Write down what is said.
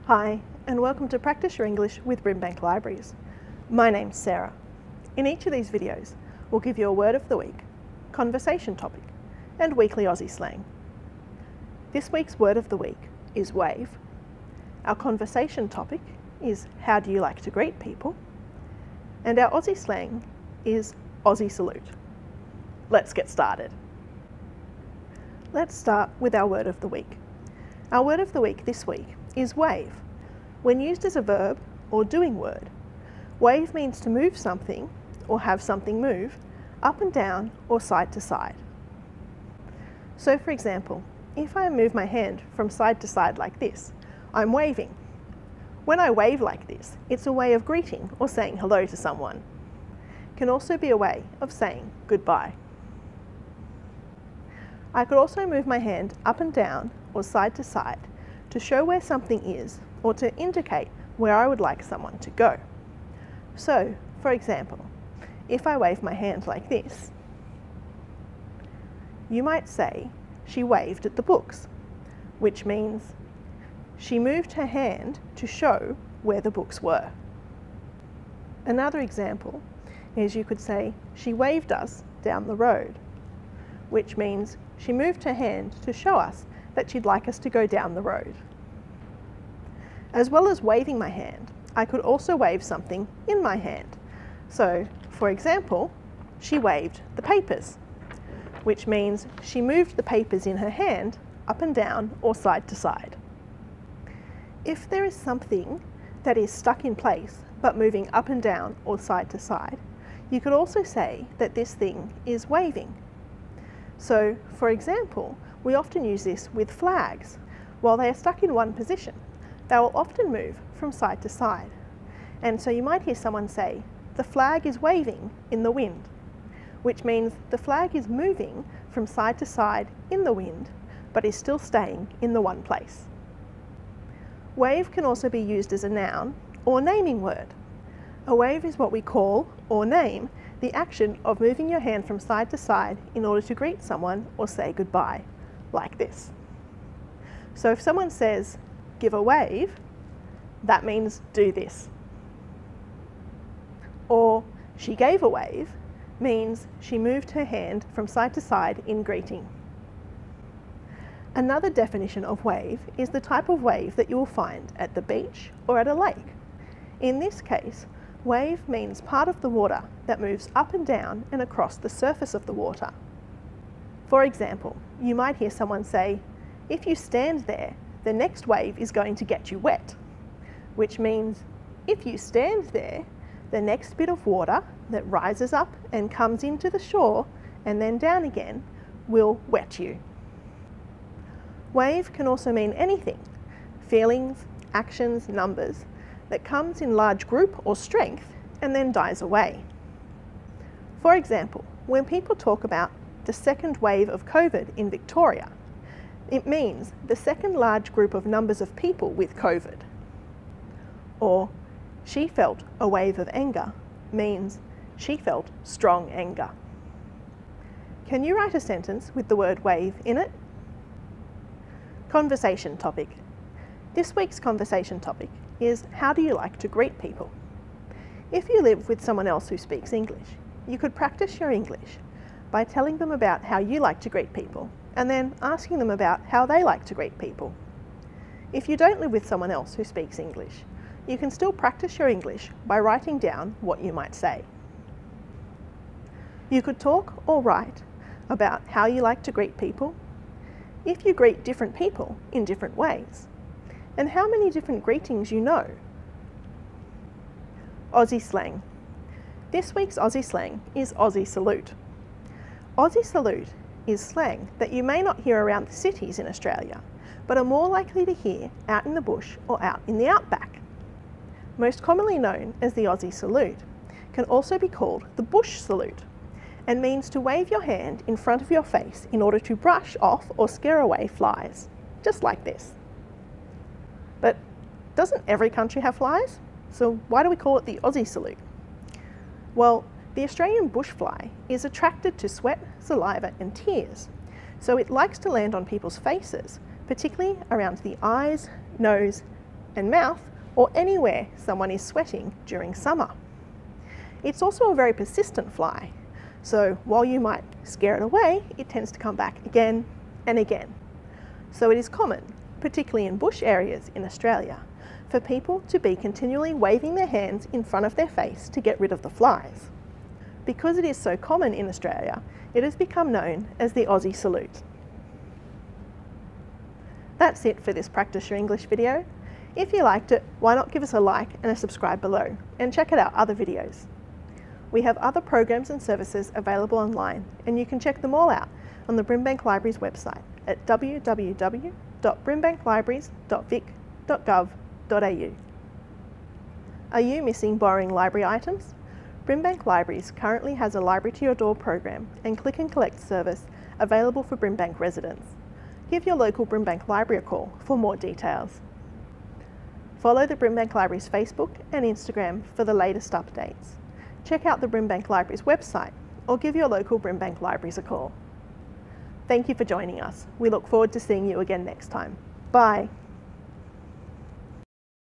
Hi, and welcome to Practice Your English with Brimbank Libraries. My name's Sarah. In each of these videos, we'll give you a word of the week, conversation topic, and weekly Aussie slang. This week's word of the week is wave. Our conversation topic is how do you like to greet people? And our Aussie slang is Aussie Salute. Let's get started. Let's start with our word of the week. Our word of the week this week is wave. When used as a verb or doing word, wave means to move something or have something move up and down or side to side. So for example, if I move my hand from side to side like this, I'm waving. When I wave like this, it's a way of greeting or saying hello to someone. It can also be a way of saying goodbye. I could also move my hand up and down or side to side to show where something is or to indicate where I would like someone to go. So, for example, if I wave my hand like this, you might say she waved at the books, which means she moved her hand to show where the books were. Another example is you could say she waved us down the road, which means she moved her hand to show us that she'd like us to go down the road. As well as waving my hand, I could also wave something in my hand. So, for example, she waved the papers, which means she moved the papers in her hand up and down or side to side. If there is something that is stuck in place but moving up and down or side to side, you could also say that this thing is waving. So, for example, we often use this with flags. While they are stuck in one position, they will often move from side to side. And so you might hear someone say, the flag is waving in the wind, which means the flag is moving from side to side in the wind, but is still staying in the one place. Wave can also be used as a noun or naming word. A wave is what we call or name the action of moving your hand from side to side in order to greet someone or say goodbye, like this. So if someone says, give a wave, that means do this. Or she gave a wave means she moved her hand from side to side in greeting. Another definition of wave is the type of wave that you will find at the beach or at a lake. In this case, wave means part of the water that moves up and down and across the surface of the water. For example, you might hear someone say, if you stand there, the next wave is going to get you wet, which means if you stand there, the next bit of water that rises up and comes into the shore and then down again will wet you. Wave can also mean anything, feelings, actions, numbers, that comes in large group or strength and then dies away. For example, when people talk about the second wave of COVID in Victoria, it means the second large group of numbers of people with COVID. Or, she felt a wave of anger means she felt strong anger. Can you write a sentence with the word wave in it? Conversation topic. This week's conversation topic is how do you like to greet people? If you live with someone else who speaks English, you could practice your English by telling them about how you like to greet people and then asking them about how they like to greet people. If you don't live with someone else who speaks English, you can still practice your English by writing down what you might say. You could talk or write about how you like to greet people, if you greet different people in different ways, and how many different greetings you know. Aussie slang. This week's Aussie slang is Aussie Salute. Aussie Salute is slang that you may not hear around the cities in Australia, but are more likely to hear out in the bush or out in the outback. Most commonly known as the Aussie Salute, can also be called the bush salute, and means to wave your hand in front of your face in order to brush off or scare away flies, just like this. But doesn't every country have flies? So why do we call it the Aussie Salute? Well, the Australian bushfly is attracted to sweat, saliva and tears, so it likes to land on people's faces, particularly around the eyes, nose and mouth, or anywhere someone is sweating during summer. It's also a very persistent fly, so while you might scare it away, it tends to come back again and again. So it is common, particularly in bush areas in Australia, for people to be continually waving their hands in front of their face to get rid of the flies. Because it is so common in Australia, it has become known as the Aussie Salute. That's it for this Practice Your English video. If you liked it, why not give us a like and a subscribe below, and check out our other videos. We have other programs and services available online, and you can check them all out on the Brimbank Libraries website at www.brimbanklibraries.vic.gov.au. Are you missing borrowing library items? Brimbank Libraries currently has a Library to Your Door program and click and collect service available for Brimbank residents. Give your local Brimbank Library a call for more details. Follow the Brimbank Libraries Facebook and Instagram for the latest updates. Check out the Brimbank Libraries website or give your local Brimbank Libraries a call. Thank you for joining us. We look forward to seeing you again next time. Bye.